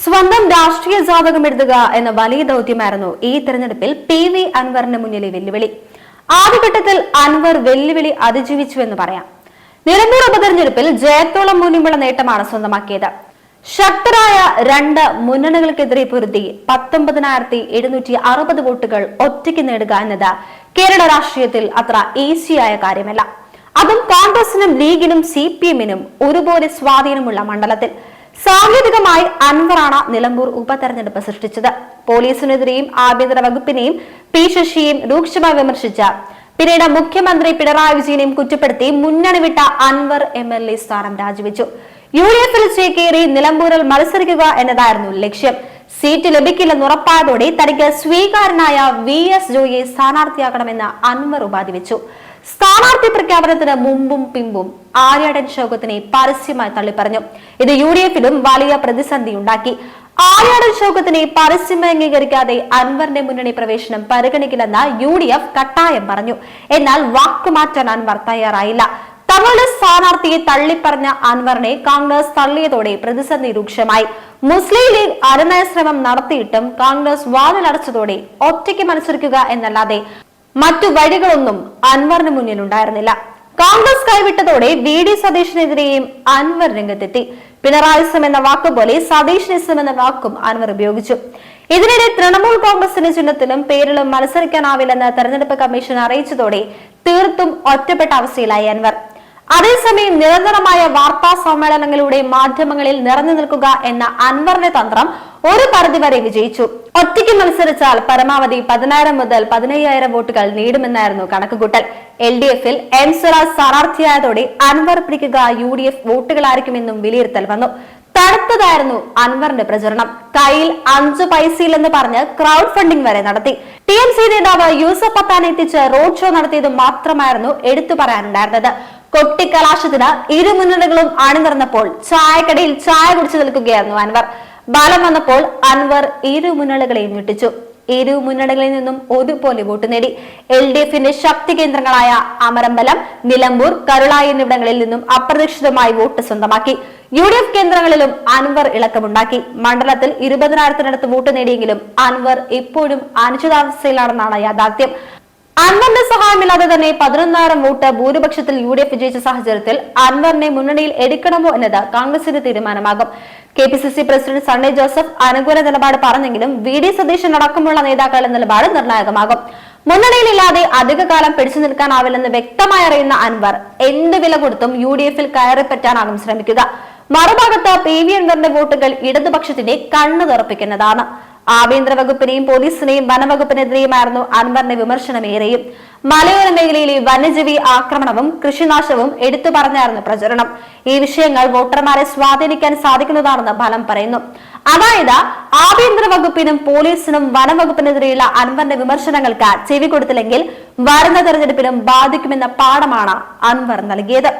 സ്വന്തം രാഷ്ട്രീയ ജാതകം എഴുതുക എന്ന വലിയ ദൗത്യമായിരുന്നു ഈ തെരഞ്ഞെടുപ്പിൽ PV അൻവറിന് മുന്നിലെ വെല്ലുവിളി. ആദ്യഘട്ടത്തിൽ അൻവർ വെല്ലുവിളി അതിജീവിച്ചുവെന്ന് പറയാം. നിലമ്പൂർ ഉപതെരഞ്ഞെടുപ്പിൽ ജയത്തോളം മൂല്യമുള്ള നേട്ടമാണ് സ്വന്തമാക്കിയത്. ശക്തരായ രണ്ട് മുന്നണികൾക്കെതിരെ പൊരുതി 19,760 വോട്ടുകൾ ഒറ്റയ്ക്ക് നേടുക എന്നത് കേരള രാഷ്ട്രീയത്തിൽ അത്ര ഈസിയായ കാര്യമല്ല. അതും കോൺഗ്രസിനും ലീഗിനും CPM-നും ഒരുപോലെ സ്വാധീനമുള്ള മണ്ഡലത്തിൽ. സാങ്കേതികമായി അൻവറാണ് നിലമ്പൂർ ഉപതെരഞ്ഞെടുപ്പ് സൃഷ്ടിച്ചത്. പോലീസിനെതിരെയും ആഭ്യന്തര വകുപ്പിനെയും P. ശശിയെയും രൂക്ഷമായി വിമർശിച്ച പിന്നീട് മുഖ്യമന്ത്രി പിണറായി വിജയനെയും കുറ്റപ്പെടുത്തി മുന്നണി വിട്ട അൻവർ MLA സ്ഥാനം രാജിവെച്ചു. UDF-ൽ ചേക്കേറി നിലമ്പൂരിൽ മത്സരിക്കുക എന്നതായിരുന്നു ലക്ഷ്യം. സീറ്റ് ലഭിക്കില്ലെന്ന് ഉറപ്പായതോടെ തനിക്ക് സ്വീകാര്യനായ VS ജോയിയെ സ്ഥാനാർത്ഥിയാക്കണമെന്ന് അൻവർ ഉപാധി വെച്ചു. സ്ഥാനാർത്ഥി പ്രഖ്യാപനത്തിന് മുമ്പും പിമ്പും ആര്യാടൻ ഷൗക്കത്തിനെ പരസ്യമായി തള്ളിപ്പറഞ്ഞു. ഇത് UDF-ലും വലിയ പ്രതിസന്ധി ഉണ്ടാക്കി. ആര്യാടൻ ഷൗക്കത്തിനെ പരസ്യമായി അംഗീകരിക്കാതെ അൻവറിന്റെ മുന്നണി പ്രവേശനം പരിഗണിക്കില്ലെന്ന് UDF കട്ടായം പറഞ്ഞു. എന്നാൽ വാക്കുമാറ്റാൻ അൻവർ തയ്യാറായില്ല. തങ്ങളുടെ സ്ഥാനാർത്ഥിയെ തള്ളിപ്പറഞ്ഞ അൻവറിനെ കോൺഗ്രസ് തള്ളിയതോടെ പ്രതിസന്ധി രൂക്ഷമായി. മുസ്ലിം ലീഗ് അനുനയ ശ്രമം നടത്തിയിട്ടും കോൺഗ്രസ് വാതിലടച്ചതോടെ ഒറ്റയ്ക്ക് മത്സരിക്കുക എന്നല്ലാതെ മറ്റു വഴികളൊന്നും അൻവറിന് മുന്നിൽ ഉണ്ടായിരുന്നില്ല. കോൺഗ്രസ് കൈവിട്ടതോടെ VD സതീഷിനെതിരെയും അൻവർ രംഗത്തെത്തി. പിണറായിസം എന്ന വാക്കുപോലെ സതീഷിനിസം എന്ന വാക്കും അൻവർ ഉപയോഗിച്ചു. ഇതിനിടെ തൃണമൂൽ കോൺഗ്രസിന്റെ ചിഹ്നത്തിലും പേരിലും മത്സരിക്കാനാവില്ലെന്ന് തെരഞ്ഞെടുപ്പ് കമ്മീഷൻ അറിയിച്ചതോടെ തീർത്തും ഒറ്റപ്പെട്ട അവസ്ഥയിലായി അൻവർ. അതേസമയം നിരന്തരമായ വാർത്താ സമ്മേളനങ്ങളിലൂടെ മാധ്യമങ്ങളിൽ നിറഞ്ഞു നിൽക്കുക എന്ന അൻവറിന്റെ തന്ത്രം ഒരു പരിധിവരെ വിജയിച്ചു. ഒറ്റയ്ക്ക് മത്സരിച്ചാൽ പരമാവധി 10,000 മുതൽ 15,000 വോട്ടുകൾ നേടുമെന്നായിരുന്നു കണക്കുകൂട്ടൽ. LDF-ൽ M. സ്വരാജ് സ്ഥാനാർത്ഥിയായതോടെ അൻവർ പിടിക്കുക UDF വോട്ടുകളായിരിക്കുമെന്നും വിലയിരുത്തൽ വന്നു. തടുത്തതായിരുന്നു അൻവറിന്റെ പ്രചരണം. കയ്യിൽ 5 പൈസയിലെന്ന് പറഞ്ഞ് ക്രൗഡ് ഫണ്ടിംഗ് വരെ നടത്തി. TMC നേതാവ് യൂസഫ് പത്താൻ എത്തിച്ച് റോഡ് ഷോ നടത്തിയത് മാത്രമായിരുന്നു എടുത്തു പറയാനുണ്ടായിരുന്നത്. കൊട്ടിക്കലാശത്തിന് ഇരു മുന്നണികളും അണിനിറന്നപ്പോൾ ചായക്കടയിൽ ചായ കുടിച്ചു നിൽക്കുകയായിരുന്നു അൻവർ. ബലം വന്നപ്പോൾ അൻവർ ഇരു മുന്നണികളെയും ഞെട്ടിച്ചു. ഇരു മുന്നണികളിൽ നിന്നും ഒരുപോലെ വോട്ട് നേടി. LDF-ന്റെ ശക്തി കേന്ദ്രങ്ങളായ അമരമ്പലം, നിലമ്പൂർ, കരുളായി എന്നിവിടങ്ങളിൽ നിന്നും അപ്രതീക്ഷിതമായി വോട്ട് സ്വന്തമാക്കി. UDF കേന്ദ്രങ്ങളിലും അൻവർ ഇളക്കമുണ്ടാക്കി. മണ്ഡലത്തിൽ 20,000-നടുത്ത് വോട്ട് നേടിയെങ്കിലും അൻവർ ഇപ്പോഴും അനിശ്ചിതാവസ്ഥയിലാണെന്നാണ് യാഥാർത്ഥ്യം. അൻവറിന്റെ സഹായമില്ലാതെ തന്നെ 11,000 വോട്ട് ഭൂരിപക്ഷത്തിൽ UDF വിജയിച്ച സാഹചര്യത്തിൽ അൻവറിനെ മുന്നണിയിൽ എടുക്കണമോ എന്നത് കോൺഗ്രസിന്റെ തീരുമാനമാകും. KPCC പ്രസിഡന്റ് സണ്ണി ജോസഫ് അനുകൂല നിലപാട് പറഞ്ഞെങ്കിലും VD സതീശൻ അടക്കമുള്ള നേതാക്കളുടെ നിലപാട് നിർണായകമാകും. മുന്നണിയിലില്ലാതെ അധികകാലം പിടിച്ചു നിൽക്കാനാവില്ലെന്ന് വ്യക്തമായി അറിയുന്ന അൻവർ എന്ത് വില കൊടുത്തും UDF-ൽ കയറിപ്പറ്റാനാകും ശ്രമിക്കുക. മറുഭാഗത്ത് PV അൻവറിന്റെ വോട്ടുകൾ ഇടതുപക്ഷത്തിന്റെ കണ്ണു തുറപ്പിക്കുന്നതാണ്. ആഭ്യന്തര വകുപ്പിനെയും പോലീസിനെയും വനവകുപ്പിനെതിരെയുമായിരുന്നു അൻവറിന്റെ വിമർശനമേറെയും. മലയോര മേഖലയിലെ വന്യജീവി ആക്രമണവും കൃഷിനാശവും എടുത്തു പറഞ്ഞായിരുന്നു പ്രചരണം. ഈ വിഷയങ്ങൾ വോട്ടർമാരെ സ്വാധീനിക്കാൻ സാധിക്കുന്നതാണെന്ന് ഫലം പറയുന്നു. അതായത് ആഭ്യന്തര വകുപ്പിനും പോലീസിനും വനവകുപ്പിനെതിരെയുള്ള അൻവറിന്റെ വിമർശനങ്ങൾക്ക് ചെവി കൊടുത്തില്ലെങ്കിൽ വരുന്ന തെരഞ്ഞെടുപ്പിലും ബാധിക്കുമെന്ന പാഠമാണ് അൻവർ നൽകിയത്.